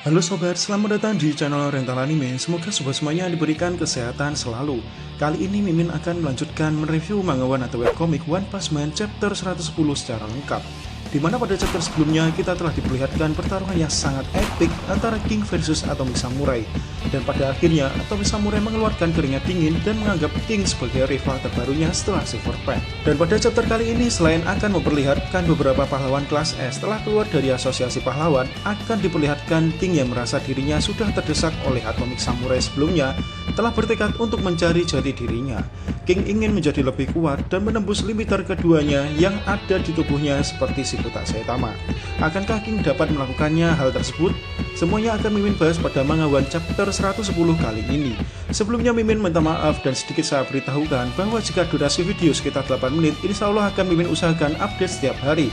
Halo sobat, selamat datang di channel Rental Anime. Semoga sobat semuanya diberikan kesehatan selalu. Kali ini Mimin akan melanjutkan mereview mangawan atau webcomic One Punch Man chapter 110 secara lengkap. Dimana pada chapter sebelumnya kita telah diperlihatkan pertarungan yang sangat epik antara King versus Atomic Samurai. Dan pada akhirnya Atomic Samurai mengeluarkan keringat dingin dan menganggap King sebagai rival terbarunya setelah Silver Pen. Dan pada chapter kali ini selain akan memperlihatkan beberapa pahlawan kelas S setelah keluar dari asosiasi pahlawan, akan diperlihatkan King yang merasa dirinya sudah terdesak oleh Atomic Samurai sebelumnya telah bertekad untuk mencari jati dirinya. King ingin menjadi lebih kuat dan menembus limiter keduanya yang ada di tubuhnya seperti Shikuta Saitama. Akankah King dapat melakukannya hal tersebut? Semuanya akan Mimin bahas pada mangawan chapter 110 kali ini. Sebelumnya Mimin minta maaf dan sedikit saya beritahukan bahwa jika durasi video sekitar 8 menit, insya Allah akan Mimin usahakan update setiap hari.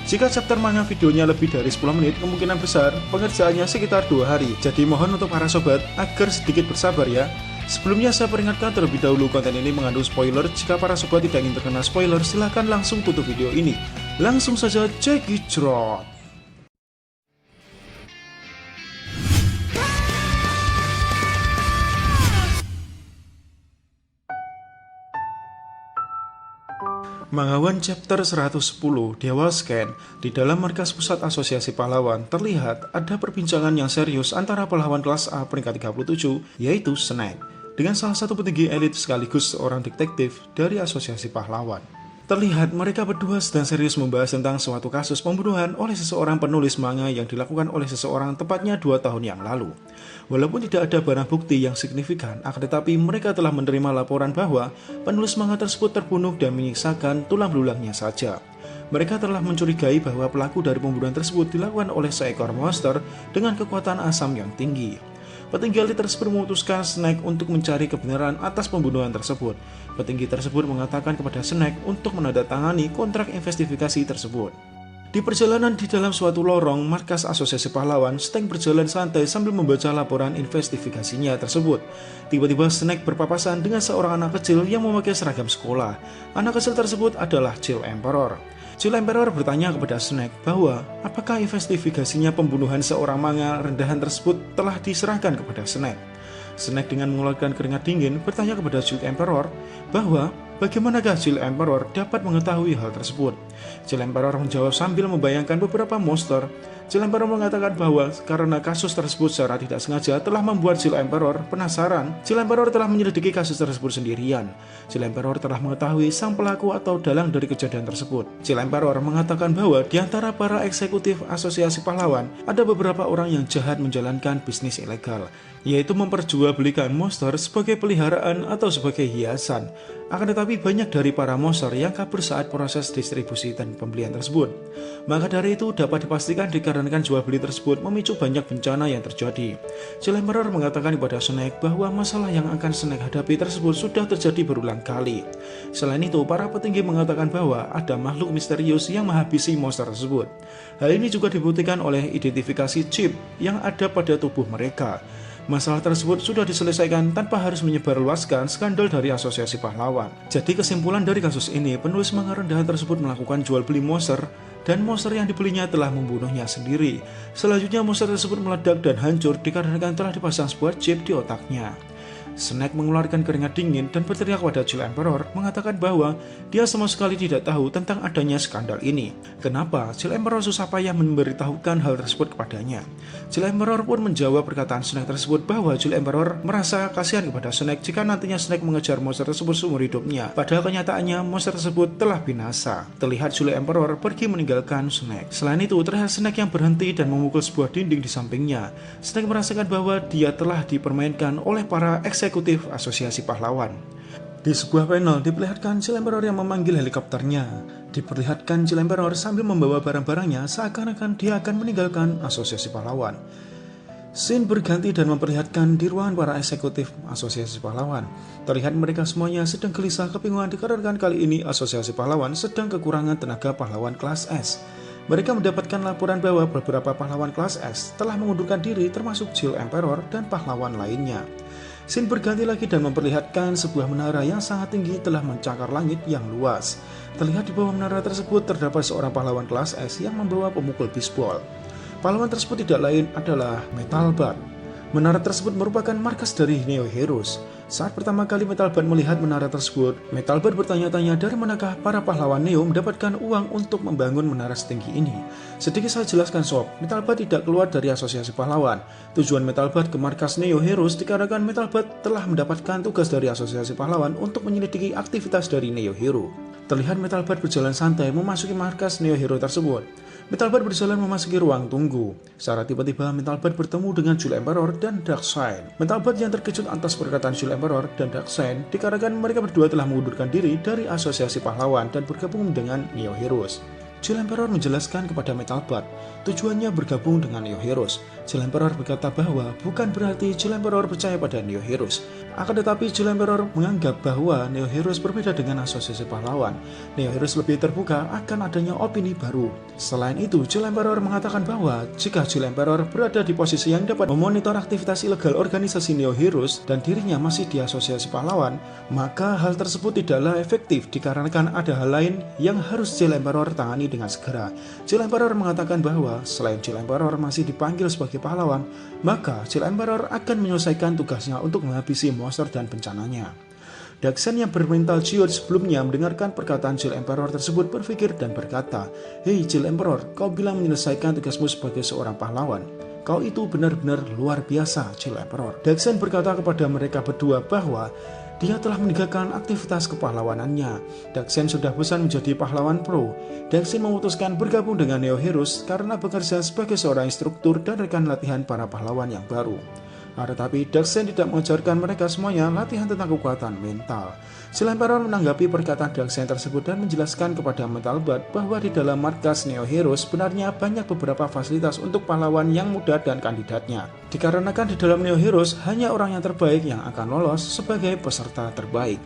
Jika chapter manga videonya lebih dari 10 menit, kemungkinan besar pengerjaannya sekitar 2 hari. Jadi mohon untuk para sobat agar sedikit bersabar ya. Sebelumnya saya peringatkan terlebih dahulu konten ini mengandung spoiler. Jika para sobat tidak ingin terkena spoiler, silahkan langsung tutup video ini. Langsung saja cekicrot. Mangawan chapter 110 Dewa Scan. Di dalam markas pusat asosiasi pahlawan terlihat ada perbincangan yang serius antara pahlawan kelas A peringkat 37 yaitu Snake dengan salah satu petinggi elit sekaligus seorang detektif dari asosiasi pahlawan. Terlihat mereka berdua sedang serius membahas tentang suatu kasus pembunuhan oleh seseorang penulis manga yang dilakukan oleh seseorang tepatnya 2 tahun yang lalu. Walaupun tidak ada barang bukti yang signifikan, akan tetapi mereka telah menerima laporan bahwa penulis manga tersebut terbunuh dan menyiksakan tulang belulangnya saja. Mereka telah mencurigai bahwa pelaku dari pembunuhan tersebut dilakukan oleh seekor monster dengan kekuatan asam yang tinggi. Petinggi elit tersebut memutuskan Snake untuk mencari kebenaran atas pembunuhan tersebut. Petinggi tersebut mengatakan kepada Snake untuk menandatangani kontrak investigasi tersebut. Di perjalanan di dalam suatu lorong markas asosiasi pahlawan, Snake berjalan santai sambil membaca laporan investigasinya tersebut. Tiba-tiba Snake berpapasan dengan seorang anak kecil yang memakai seragam sekolah. Anak kecil tersebut adalah Chill Emperor. Chill Emperor bertanya kepada Snake bahwa apakah investigasinya pembunuhan seorang manga rendahan tersebut telah diserahkan kepada Snake. Snake dengan mengeluarkan keringat dingin bertanya kepada Chill Emperor bahwa bagaimanakah Chill Emperor dapat mengetahui hal tersebut. Chill Emperor menjawab sambil membayangkan beberapa monster. Chill Emperor mengatakan bahwa karena kasus tersebut secara tidak sengaja telah membuat Chill Emperor penasaran. Chill Emperor telah menyelidiki kasus tersebut sendirian. Chill Emperor telah mengetahui sang pelaku atau dalang dari kejadian tersebut. Chill Emperor mengatakan bahwa di antara para eksekutif asosiasi pahlawan ada beberapa orang yang jahat menjalankan bisnis ilegal, yaitu memperjualbelikan monster sebagai peliharaan atau sebagai hiasan. Akan tetapi banyak dari para monster yang kabur saat proses distribusi dan pembelian tersebut. Maka dari itu dapat dipastikan dikarenakan jual beli tersebut memicu banyak bencana yang terjadi. Chill Emperor mengatakan kepada Snake bahwa masalah yang akan Snake hadapi tersebut sudah terjadi berulang kali. Selain itu, para petinggi mengatakan bahwa ada makhluk misterius yang menghabisi monster tersebut. Hal ini juga dibuktikan oleh identifikasi chip yang ada pada tubuh mereka. Masalah tersebut sudah diselesaikan tanpa harus menyebarluaskan skandal dari asosiasi pahlawan. Jadi kesimpulan dari kasus ini, penulis manga rendahan tersebut melakukan jual beli monster dan monster yang dibelinya telah membunuhnya sendiri. Selanjutnya monster tersebut meledak dan hancur dikarenakan telah dipasang sebuah chip di otaknya. Snake mengeluarkan keringat dingin dan berteriak pada Chill Emperor mengatakan bahwa dia sama sekali tidak tahu tentang adanya skandal ini. Kenapa Chill Emperor susah payah memberitahukan hal tersebut kepadanya? Chill Emperor pun menjawab perkataan Snake tersebut bahwa Chill Emperor merasa kasihan kepada Snake jika nantinya Snake mengejar monster tersebut seumur hidupnya. Padahal kenyataannya monster tersebut telah binasa. Terlihat Chill Emperor pergi meninggalkan Snake. Selain itu terlihat Snake yang berhenti dan memukul sebuah dinding di sampingnya. Snake merasakan bahwa dia telah dipermainkan oleh para eksekutif asosiasi pahlawan. Di sebuah panel diperlihatkan Chill Emperor yang memanggil helikopternya. Diperlihatkan Chill Emperor sambil membawa barang-barangnya seakan-akan dia akan meninggalkan asosiasi pahlawan. Scene berganti dan memperlihatkan di ruangan para eksekutif asosiasi pahlawan. Terlihat mereka semuanya sedang gelisah kebingungan dikarenakan kali ini asosiasi pahlawan sedang kekurangan tenaga pahlawan kelas S. Mereka mendapatkan laporan bahwa beberapa pahlawan kelas S telah mengundurkan diri termasuk Chill Emperor dan pahlawan lainnya. Scene berganti lagi dan memperlihatkan sebuah menara yang sangat tinggi telah mencakar langit yang luas. Terlihat di bawah menara tersebut terdapat seorang pahlawan kelas S yang membawa pemukul bisbol. Pahlawan tersebut tidak lain adalah Metalbud. Menara tersebut merupakan markas dari Neo Heroes. Saat pertama kali Metalbud melihat menara tersebut, Metalbud bertanya-tanya dari manakah para pahlawan Neo mendapatkan uang untuk membangun menara setinggi ini. Sedikit saya jelaskan sob, Metalbud tidak keluar dari asosiasi pahlawan. Tujuan Metalbud ke markas Neo Heroes dikarenakan Metalbud telah mendapatkan tugas dari asosiasi pahlawan untuk menyelidiki aktivitas dari Neo Hero. Terlihat Metalbud berjalan santai memasuki markas Neo Hero tersebut. Metalbud berjalan memasuki ruang tunggu. Secara tiba-tiba Metalbud bertemu dengan Jul Emperor dan Darkseid. Metalbud yang terkejut atas perkataan Jul Emperor dan Darkseid dikarenakan mereka berdua telah mengundurkan diri dari asosiasi pahlawan dan bergabung dengan Neo Heroes. Jul Emperor menjelaskan kepada Metalbud tujuannya bergabung dengan Neo Heroes. Jul Emperor berkata bahwa bukan berarti Jul Emperor percaya pada Neo Heroes. Akan tetapi Jul Emperor menganggap bahwa Neo Heroes berbeda dengan asosiasi pahlawan. Neo Heroes lebih terbuka akan adanya opini baru. Selain itu, Jul Emperor mengatakan bahwa jika Jul Emperor berada di posisi yang dapat memonitor aktivitas ilegal organisasi Neo Heroes dan dirinya masih di asosiasi pahlawan, maka hal tersebut tidaklah efektif dikarenakan ada hal lain yang harus Jul Emperor tangani dengan segera. Jul Emperor mengatakan bahwa selain Jul Emperor masih dipanggil sebagai pahlawan, maka Jul Emperor akan menyelesaikan tugasnya untuk menghabisi monster dan bencananya. Darkseid yang bermental Geode sebelumnya mendengarkan perkataan Jul Emperor tersebut berpikir dan berkata, "Hei Jul Emperor, kau bilang menyelesaikan tugasmu sebagai seorang pahlawan. Kau itu benar-benar luar biasa, Jul Emperor." Darkseid berkata kepada mereka berdua bahwa dia telah meninggalkan aktivitas kepahlawanannya. Darkseid sudah bosan menjadi pahlawan pro. Darkseid memutuskan bergabung dengan Neo Heroes karena bekerja sebagai seorang instruktur dan rekan latihan para pahlawan yang baru. Tetapi Darkseid tidak mengajarkan mereka semuanya latihan tentang kekuatan mental. Jul Emperor menanggapi perkataan Darkseid tersebut dan menjelaskan kepada Metalbud bahwa di dalam markas Neo Heroes sebenarnya banyak beberapa fasilitas untuk pahlawan yang muda dan kandidatnya. Dikarenakan di dalam Neo Heroes hanya orang yang terbaik yang akan lolos sebagai peserta terbaik.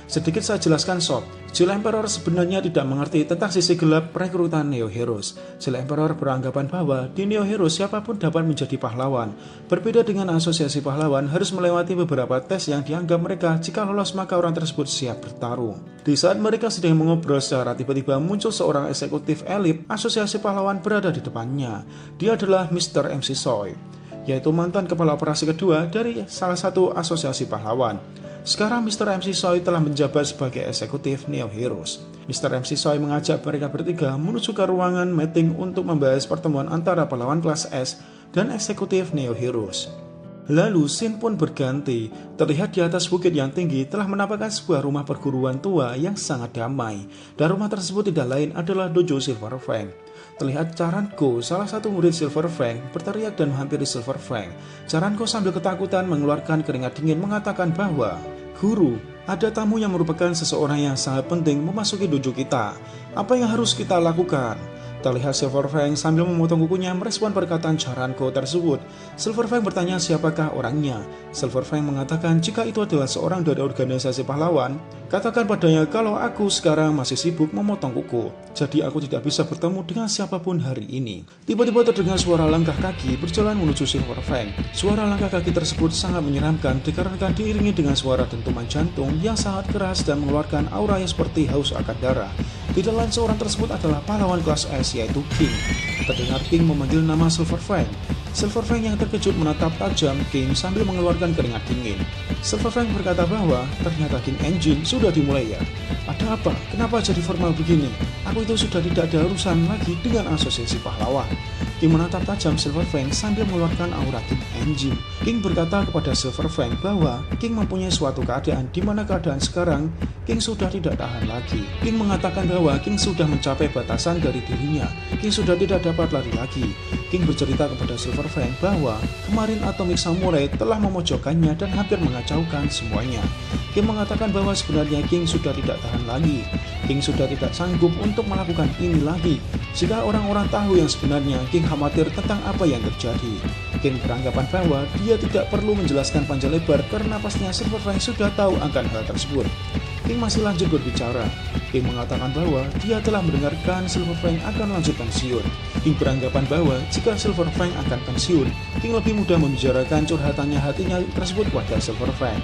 Sedikit saya jelaskan sob, Jul Emperor sebenarnya tidak mengerti tentang sisi gelap perekrutan Neo Heroes. Jul Emperor beranggapan bahwa di Neo Heroes siapapun dapat menjadi pahlawan. Berbeda dengan asosiasi pahlawan harus melewati beberapa tes yang dianggap mereka jika lolos maka orang tersebut siap bertarung. Di saat mereka sedang mengobrol secara tiba-tiba muncul seorang eksekutif elit asosiasi pahlawan berada di depannya. Dia adalah Mr. MC Soy, yaitu mantan kepala operasi kedua dari salah satu asosiasi pahlawan. Sekarang Mr. MC Soy telah menjabat sebagai eksekutif Neo Heroes. Mr. MC Soy mengajak mereka bertiga menuju ke ruangan meeting untuk membahas pertemuan antara pahlawan kelas S dan eksekutif Neo Heroes. Lalu scene pun berganti. Terlihat di atas bukit yang tinggi telah menampakkan sebuah rumah perguruan tua yang sangat damai. Dan rumah tersebut tidak lain adalah dojo Silver Fang. Terlihat Charanko, salah satu murid Silver Fang, berteriak dan menghampiri Silver Fang. Charanko sambil ketakutan mengeluarkan keringat dingin mengatakan bahwa, "Guru, ada tamu yang merupakan seseorang yang sangat penting memasuki dojo kita. Apa yang harus kita lakukan?" Terlihat Silver Fang sambil memotong kukunya merespon perkataan Charanko tersebut. Silver Fang bertanya siapakah orangnya. Silver Fang mengatakan jika itu adalah seorang dari organisasi pahlawan, katakan padanya kalau aku sekarang masih sibuk memotong kuku, jadi aku tidak bisa bertemu dengan siapapun hari ini. Tiba-tiba terdengar suara langkah kaki berjalan menuju Silver Fang. Suara langkah kaki tersebut sangat menyeramkan dikarenakan diiringi dengan suara dentuman jantung yang sangat keras dan mengeluarkan aura yang seperti haus akan darah. Tidak lain seorang tersebut adalah pahlawan kelas S yaitu King. Terdengar King memanggil nama Silver Fang. Silver Fang yang terkejut menatap tajam King sambil mengeluarkan keringat dingin. Silver Fang berkata bahwa ternyata King Engine sudah dimulai ya. Ada apa? Kenapa jadi formal begini? Aku itu sudah tidak ada urusan lagi dengan asosiasi pahlawan. King menatap tajam Silver Fang sambil mengeluarkan aura King Engine. King berkata kepada Silver Fang bahwa King mempunyai suatu keadaan di mana keadaan sekarang King sudah tidak tahan lagi. King mengatakan bahwa King sudah mencapai batasan dari dirinya. King sudah tidak dapat lari lagi. King bercerita kepada Silver Fang bahwa kemarin Atomic Samurai telah memojokkannya dan hampir mengacaukan semuanya. King mengatakan bahwa sebenarnya King sudah tidak tahan lagi. King sudah tidak sanggup untuk melakukan ini lagi. Jika orang-orang tahu yang sebenarnya, King khawatir tentang apa yang terjadi. King beranggapan bahwa dia tidak perlu menjelaskan panjang lebar karena pastinya Silver Fang sudah tahu akan hal tersebut. King masih lanjut berbicara. King mengatakan bahwa dia telah mendengarkan Silver Fang akan lanjut pensiun. King beranggapan bahwa jika Silver Fang akan pensiun, King lebih mudah membicarakan curhatannya hatinya tersebut kepada Silver Fang.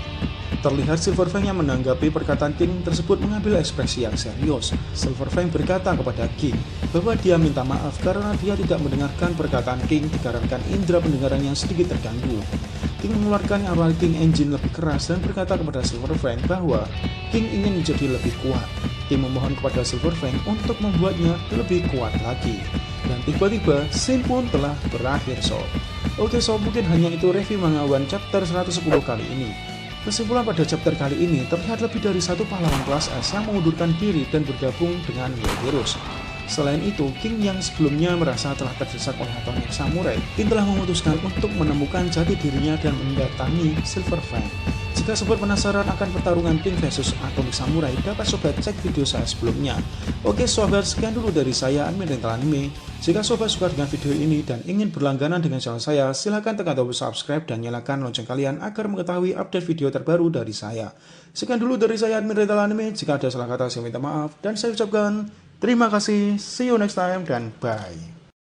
Terlihat Silver Fang yang menanggapi perkataan King tersebut mengambil ekspresi yang serius. Silver Fang berkata kepada King, bahwa dia minta maaf karena dia tidak mendengarkan perkataan King dikarenakan indera pendengarannya sedikit terganggu. King mengeluarkan awal King Engine lebih keras dan berkata kepada Silver Fang bahwa King ingin menjadi lebih kuat. King memohon kepada Silver Fang untuk membuatnya lebih kuat lagi. Dan tiba-tiba scene pun telah berakhir sob. Oke sob, mungkin hanya itu review Manga One chapter 110 kali ini. Kesimpulan pada chapter kali ini, terlihat lebih dari satu pahlawan kelas S yang mengundurkan diri dan bergabung dengan Yellow. Selain itu, King yang sebelumnya merasa telah terdesak oleh Atomic Samurai, King telah memutuskan untuk menemukan jati dirinya dan mendatangi Silver Fang. Jika sobat penasaran akan pertarungan King vs Atomic Samurai, dapat sobat cek video saya sebelumnya. Oke sobat, sekian dulu dari saya, Admin Rental Anime. Jika sobat suka dengan video ini dan ingin berlangganan dengan channel saya, silahkan tekan tombol subscribe dan nyalakan lonceng kalian agar mengetahui update video terbaru dari saya. Sekian dulu dari saya, Admin Rental Anime. Jika ada salah kata, saya minta maaf dan saya ucapkan terima kasih. See you next time dan bye.